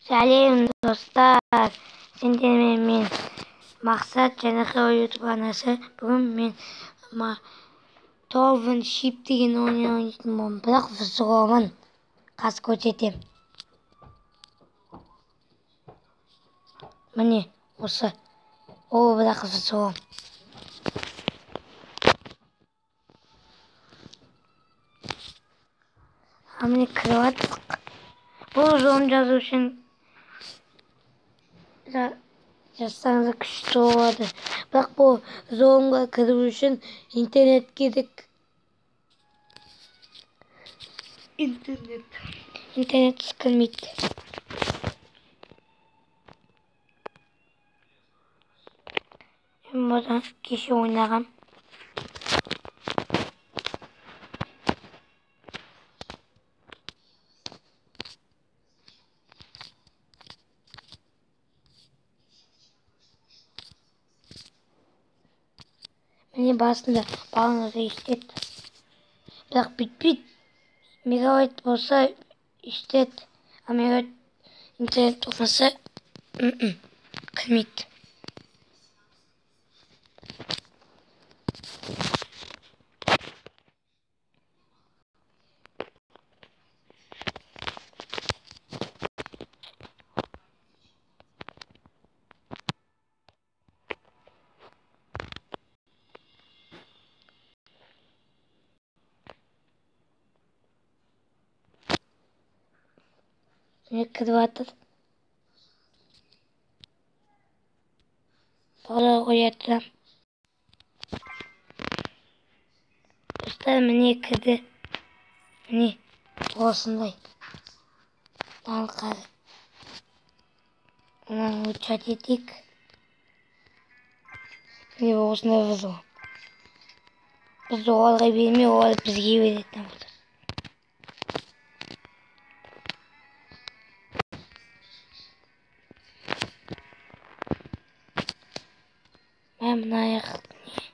Сәлем достар, сендермен мен Мақсат жаңағы YouTube арнасы. Бүгін мен Torvin Ship деген ойнайтын боламын, бірақ взломын. Қазір көрсетемін. Міне осы. О, бірақ взлом. Міне кіріп аттық. Бұл взлом жазу үшін жазсаңыз күшті болады. Бірақ бұл взломға кіру үшін интернет керек. Интернет кірмейді. Мен бұдан кеше ойнағам. Міне басында балыңызды естет. Бірақ бітпейді. Мегабайт болса естет. А мегабайт интернет болмаса кірмейді. Міне кіріп атыр. Бала қоятырам. Достар, міне кірді. Міне осындай. Алқары. Оны ұчат етейік. Міне осындай взлом. Біз оларға бермей, олар бізге беретін болды. Мен мына аяқ не?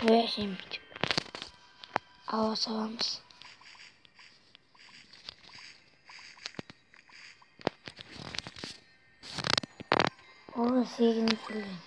Ой, жемейді. Ауа саламыз. Ол сегін келген.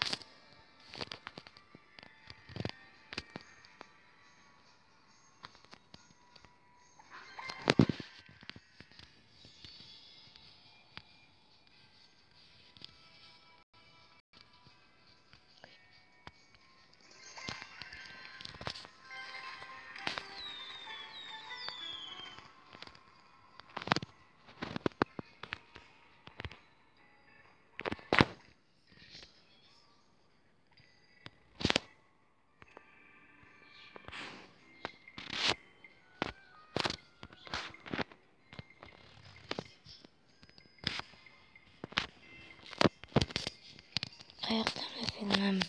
Қаяқтан өтемін.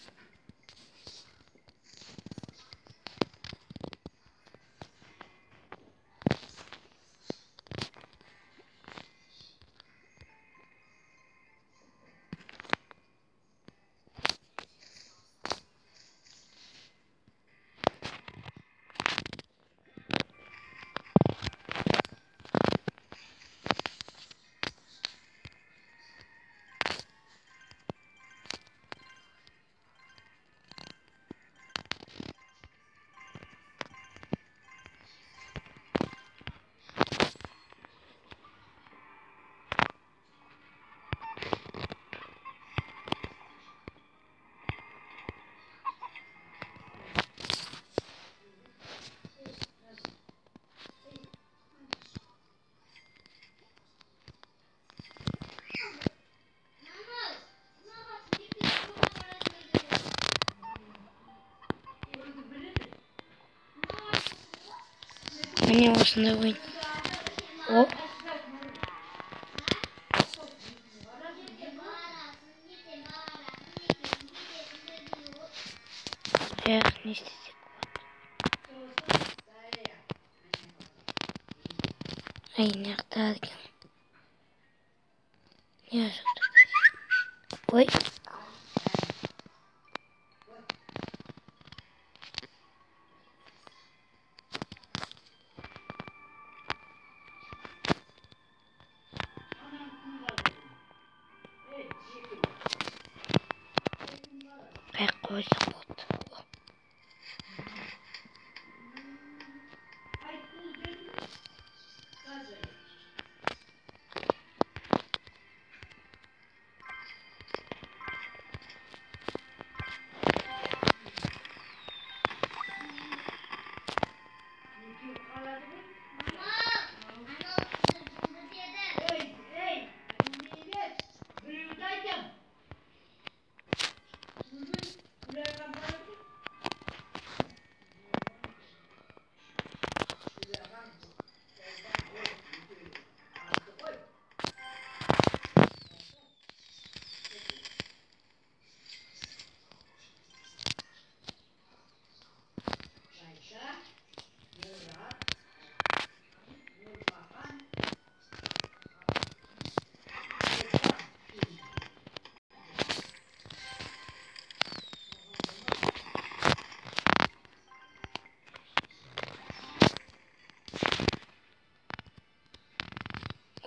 Міне осындай ойын. О. Эх, не istesek. Ay, nerede ki? Ya şurada. Oy. Pek koysa oldu.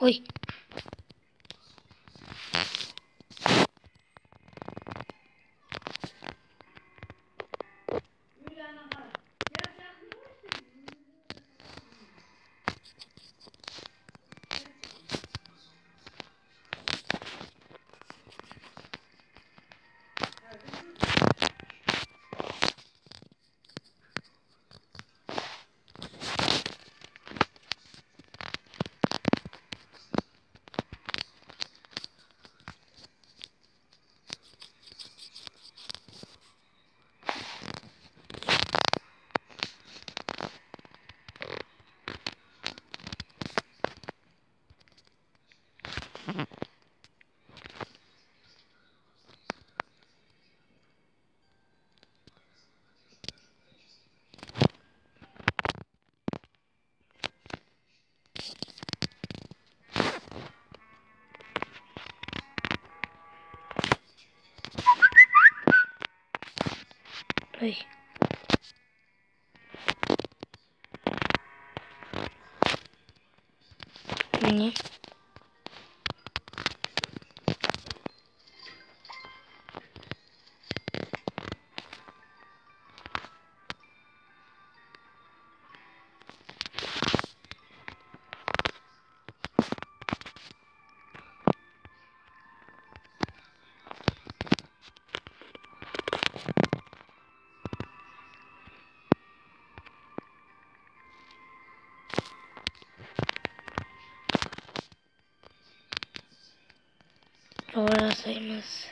Oy. Oy. Ne? Doğru sayımız.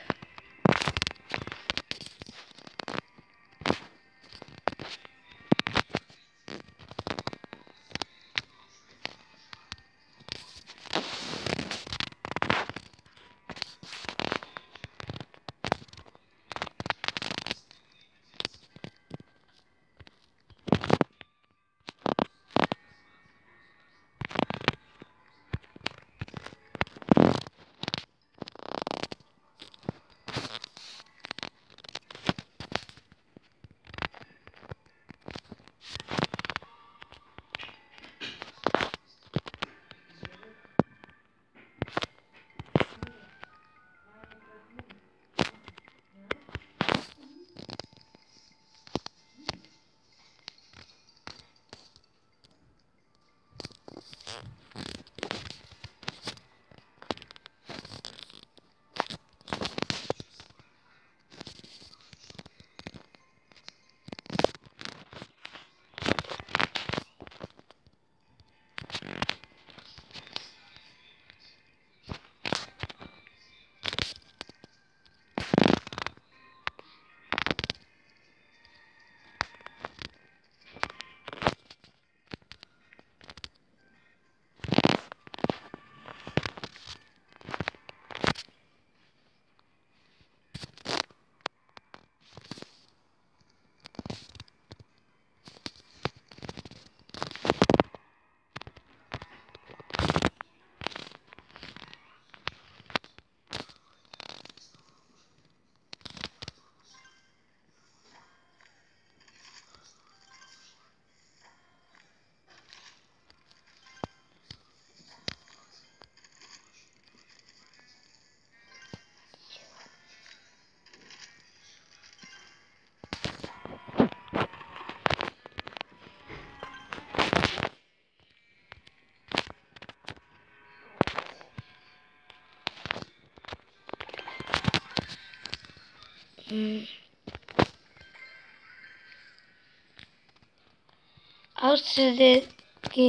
Ал сіздерге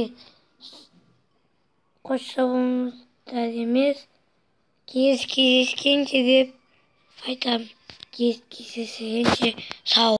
қош болыңыздар емес, кездескенше деп айтам. Кездескенше сау.